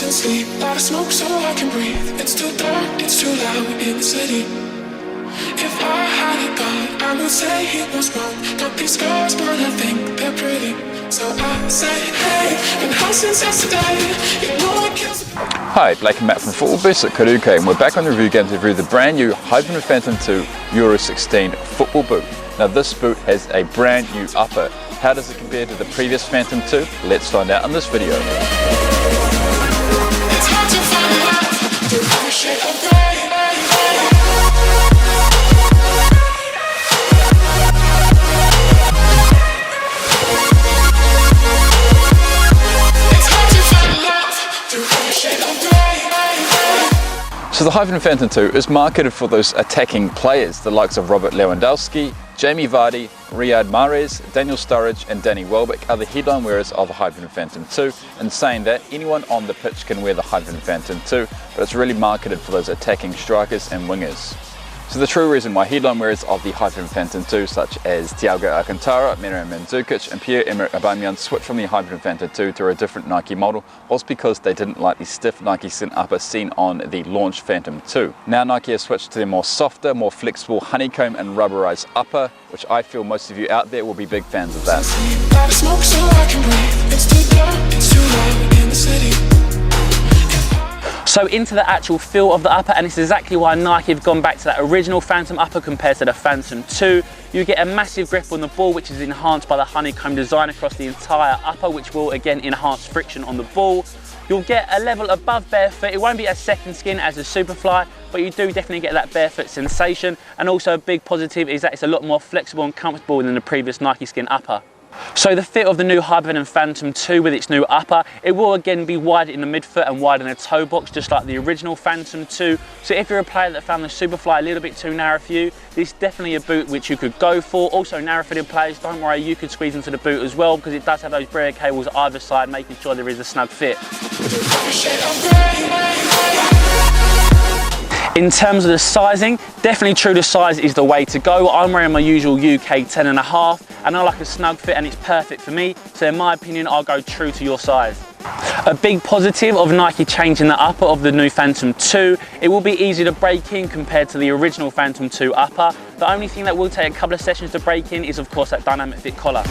losing sleep, out of smoke so I can breathe. It's too dark, it's too loud in the city. If I had a God, I would say he was wrong. Got these scars, but I think they're pretty. So I say, hey, been high since yesterday. You know it kills. Hi, Blake and Matt from Football Boost at Colorway, and we're back on the review game to review the brand new Hypervenom Phantom 2 Euro 16 football boot. Now this boot has a brand new upper. How does it compare to the previous Phantom 2? Let's find out in this video. It's hard to find love through every shade of gray. So the Hypervenom Phantom 2 is marketed for those attacking players, the likes of Robert Lewandowski, Jamie Vardy, Riyad Mahrez, Daniel Sturridge and Danny Welbeck are the headline wearers of the Hypervenom Phantom 2, and saying that anyone on the pitch can wear the Hypervenom Phantom 2, but it's really marketed for those attacking strikers and wingers. So the true reason why headline wearers of the Hypervenom Phantom 2 such as Thiago Alcantara, Mirjam Mandzukic and Pierre-Emerick Aubameyang switched from the Hypervenom Phantom 2 to a different Nike model was because they didn't like the stiff Nike skin upper seen on the launch Phantom 2. Now Nike has switched to their more softer, more flexible honeycomb and rubberized upper, which I feel most of you out there will be big fans of that. So into the actual feel of the upper, and it's exactly why Nike have gone back to that original Phantom upper compared to the Phantom 2. You get a massive grip on the ball, which is enhanced by the honeycomb design across the entire upper, which will again enhance friction on the ball. You'll get a level above barefoot. It won't be as second skin as the Superfly, but you do definitely get that barefoot sensation. And also a big positive is that it's a lot more flexible and comfortable than the previous Nike skin upper. So the fit of the new Hypervenom Phantom 2 with its new upper, it will again be wider in the midfoot and wider in the toe box, just like the original Phantom 2. So if you're a player that found the Superfly a little bit too narrow for you, this is definitely a boot which you could go for. Also narrow-fitted players, don't worry, you could squeeze into the boot as well, because it does have those barrier cables either side, making sure there is a snug fit. In terms of the sizing, definitely true to size is the way to go. I'm wearing my usual UK 10.5 and I like a snug fit and it's perfect for me. So in my opinion, I'll go true to your size. A big positive of Nike changing the upper of the new Phantom 2, it will be easier to break in compared to the original Phantom 2 upper. The only thing that will take a couple of sessions to break in is of course that dynamic fit collar.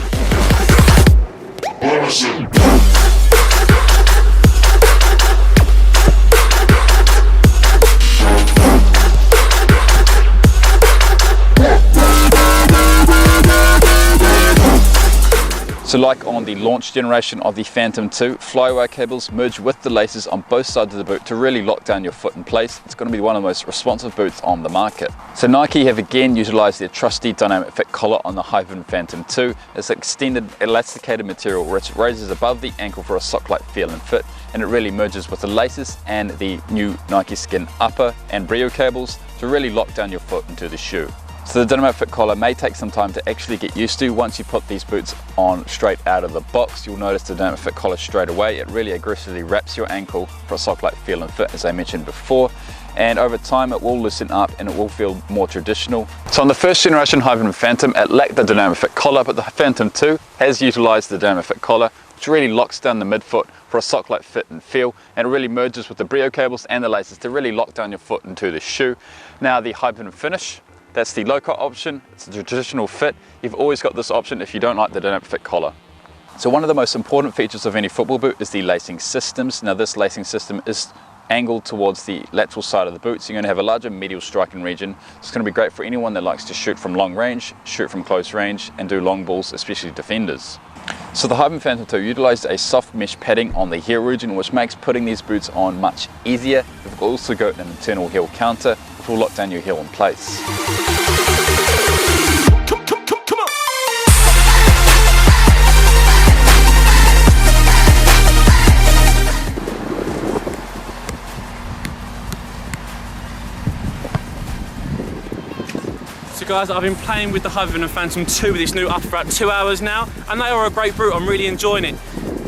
So like on the launch generation of the Phantom 2, fly-away cables merge with the laces on both sides of the boot to really lock down your foot in place. It's going to be one of the most responsive boots on the market. So Nike have again utilized their trusty dynamic fit collar on the Hypervenom Phantom 2. It's extended elasticated material which raises above the ankle for a sock-like feel and fit, and it really merges with the laces and the new Nike skin upper and Brilliance cables to really lock down your foot into the shoe. So the dynamic fit collar may take some time to actually get used to. Once you put these boots on straight out of the box, you'll notice the dynamic fit collar straight away. It really aggressively wraps your ankle for a sock-like feel and fit, as I mentioned before. And over time it will loosen up and it will feel more traditional. So on the first generation Hypervenom Phantom, it lacked the dynamic fit collar, but the Phantom 2 has utilized the dynamic fit collar, which really locks down the midfoot for a sock-like fit and feel, and it really merges with the Brilliance cables and the laces to really lock down your foot into the shoe. Now the Hypervenom finish, that's the low-cut option. It's a traditional fit. You've always got this option if you don't like the dynamic fit collar. So one of the most important features of any football boot is the lacing systems. Now this lacing system is angled towards the lateral side of the boot, so you're going to have a larger medial striking region. It's going to be great for anyone that likes to shoot from long range, shoot from close range, and do long balls, especially defenders. So the Hypervenom Phantom 2 utilized a soft mesh padding on the heel region, which makes putting these boots on much easier. We've also got an internal heel counter, which will lock down your heel in place. So guys, I've been playing with the Hypervenom Phantom 2 with this new upper for about 2 hours now, and they are a great boot. I'm really enjoying it.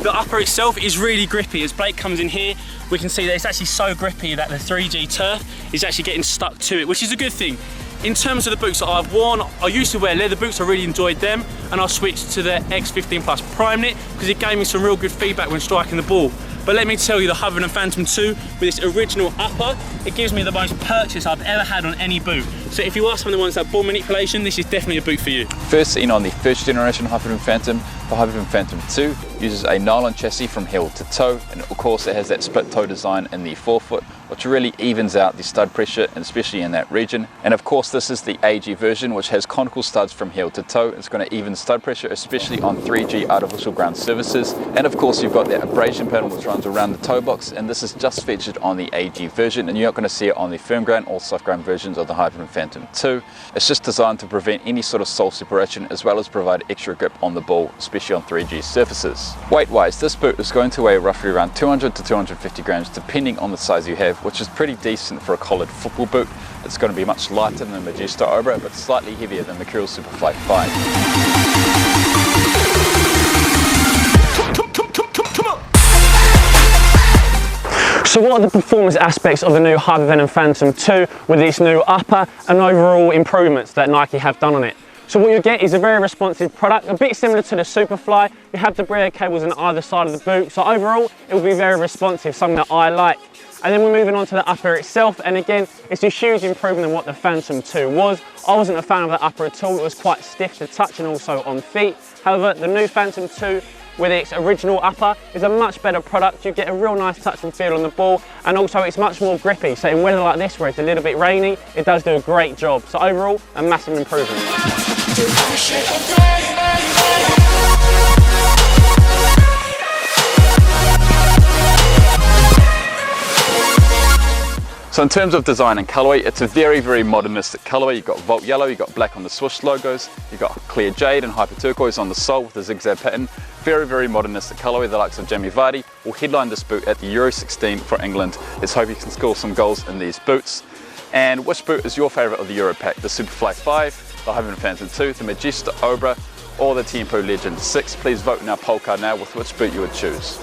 The upper itself is really grippy. As Blake comes in here, we can see that it's actually so grippy that the 3G turf is actually getting stuck to it, which is a good thing. In terms of the boots that I've worn, I used to wear leather boots, I really enjoyed them, and I switched to the X15 Plus Prime Knit because it gave me some real good feedback when striking the ball. But let me tell you, the Hypervenom Phantom 2 with this original upper, it gives me the most purchase I've ever had on any boot. So if you are some of the ones that ball manipulation, this is definitely a boot for you. First seen on the first generation Hypervenom Phantom, the Hypervenom Phantom 2 uses a nylon chassis from heel to toe, and of course it has that split toe design in the forefoot, which really evens out the stud pressure, and especially in that region. And of course this is the AG version, which has conical studs from heel to toe. It's going to even stud pressure, especially on 3G artificial ground surfaces. And of course you've got that abrasion panel which runs around the toe box, and this is just featured on the AG version, and you're not going to see it on the firm ground or soft ground versions of the Hypervenom Phantom 2. It's just designed to prevent any sort of sole separation, as well as provide extra grip on the ball, especially on 3G surfaces. Weight wise, this boot is going to weigh roughly around 200 to 250 grams depending on the size you have, which is pretty decent for a collared football boot. It's going to be much lighter than the Magista Obra, but slightly heavier than the Mercurial Superfly 5. So what are the performance aspects of the new Hypervenom Phantom 2 with this new upper and overall improvements that Nike have done on it? So what you get is a very responsive product, a bit similar to the Superfly. You have the Brilliance cables on either side of the boot, so overall it will be very responsive, something that I like. And then we're moving on to the upper itself, and again, it's a huge improvement on what the Phantom 2 was. I wasn't a fan of the upper at all. It was quite stiff to touch and also on feet. However, the new Phantom 2 with its original upper is a much better product. You get a real nice touch and feel on the ball, and also it's much more grippy. So in weather like this where it's a little bit rainy, it does do a great job. So overall, a massive improvement. So in terms of design and colorway, it's a very, very modernistic colorway. You've got Volt Yellow, you've got black on the swoosh logos, you've got clear jade and hyper turquoise on the sole with a zigzag pattern. Very, very modernistic colorway. The likes of Jamie Vardy will headline this boot at the Euro 16 for England. Let's hope he can score some goals in these boots. And which boot is your favourite of the Euro pack? The Superfly 5, the Hypervenom Phantom 2, the Magista Obra, or the Tempo Legend 6? Please vote in our poll card now with which boot you would choose.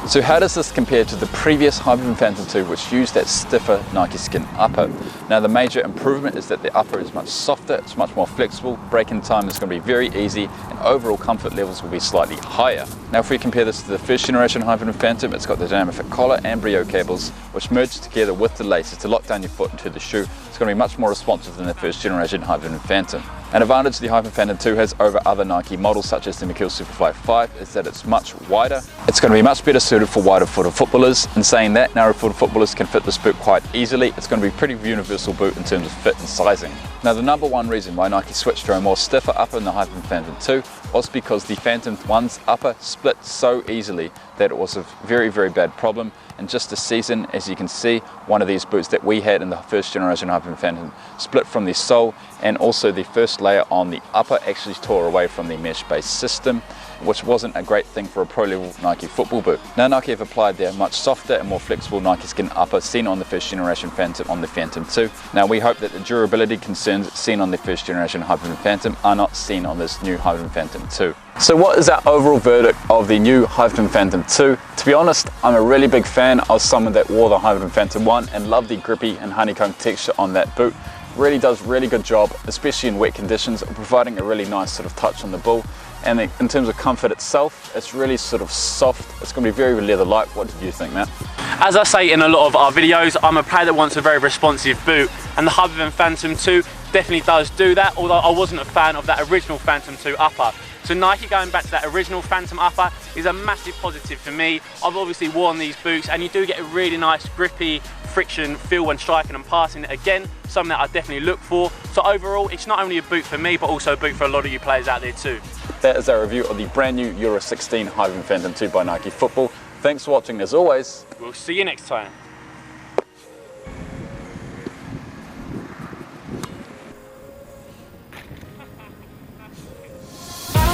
So how does this compare to the previous Hypervenom Phantom 2, which used that stiffer Nike Skin upper? Now the major improvement is that the upper is much softer, it's much more flexible, break-in time is going to be very easy, and overall comfort levels will be slightly higher. Now if we compare this to the first generation Hypervenom Phantom, it's got the dynamic fit collar and brio cables, which merge together with the laces to lock down your foot into the shoe. It's going to be much more responsive than the first generation Hypervenom Phantom. An advantage the Hypervenom Phantom 2 has over other Nike models such as the Mercurial Superfly 5 is that it's much wider. It's going to be much better suited for wider footed footballers. In saying that, narrow footed footballers can fit this boot quite easily. It's going to be a pretty universal boot in terms of fit and sizing. Now the number one reason why Nike switched to a more stiffer upper in the Hypervenom Phantom 2 was because the Phantom 1's upper split so easily that it was a very, very bad problem. And just this season, as you can see, one of these boots that we had in the first generation Hypervenom Phantom split from the sole, and also the first layer on the upper actually tore away from the mesh-based system, which wasn't a great thing for a pro-level Nike football boot. Now Nike have applied their much softer and more flexible Nike Skin upper seen on the first generation Phantom on the Phantom 2. Now we hope that the durability concerns seen on the first generation Hypervenom Phantom are not seen on this new Hypervenom Phantom 2. So what is our overall verdict of the new Hypervenom Phantom 2? To be honest, I'm a really big fan. I was someone that wore the Hypervenom Phantom 1 and loved the grippy and honeycomb texture on that boot. Really does a really good job, especially in wet conditions, of providing a really nice sort of touch on the ball. And in terms of comfort itself, it's really sort of soft. It's going to be very leather-like. What did you think, Matt? As I say in a lot of our videos, I'm a player that wants a very responsive boot, and the Hypervenom Phantom 2 definitely does do that, although I wasn't a fan of that original Phantom 2 upper. So Nike going back to that original Phantom upper is a massive positive for me. I've obviously worn these boots and you do get a really nice grippy friction feel when striking and passing. Again, something that I definitely look for. So overall, it's not only a boot for me, but also a boot for a lot of you players out there too. That is our review of the brand new Euro 16 Hypervenom Phantom 2 by Nike Football. Thanks for watching as always. We'll see you next time.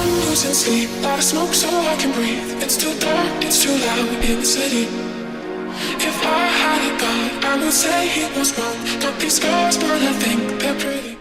Losing sleep, out of smoke so I can breathe. It's too dark, it's too loud in the city. If I had a God, I would say he was wrong. Got these scars, but I think they're pretty.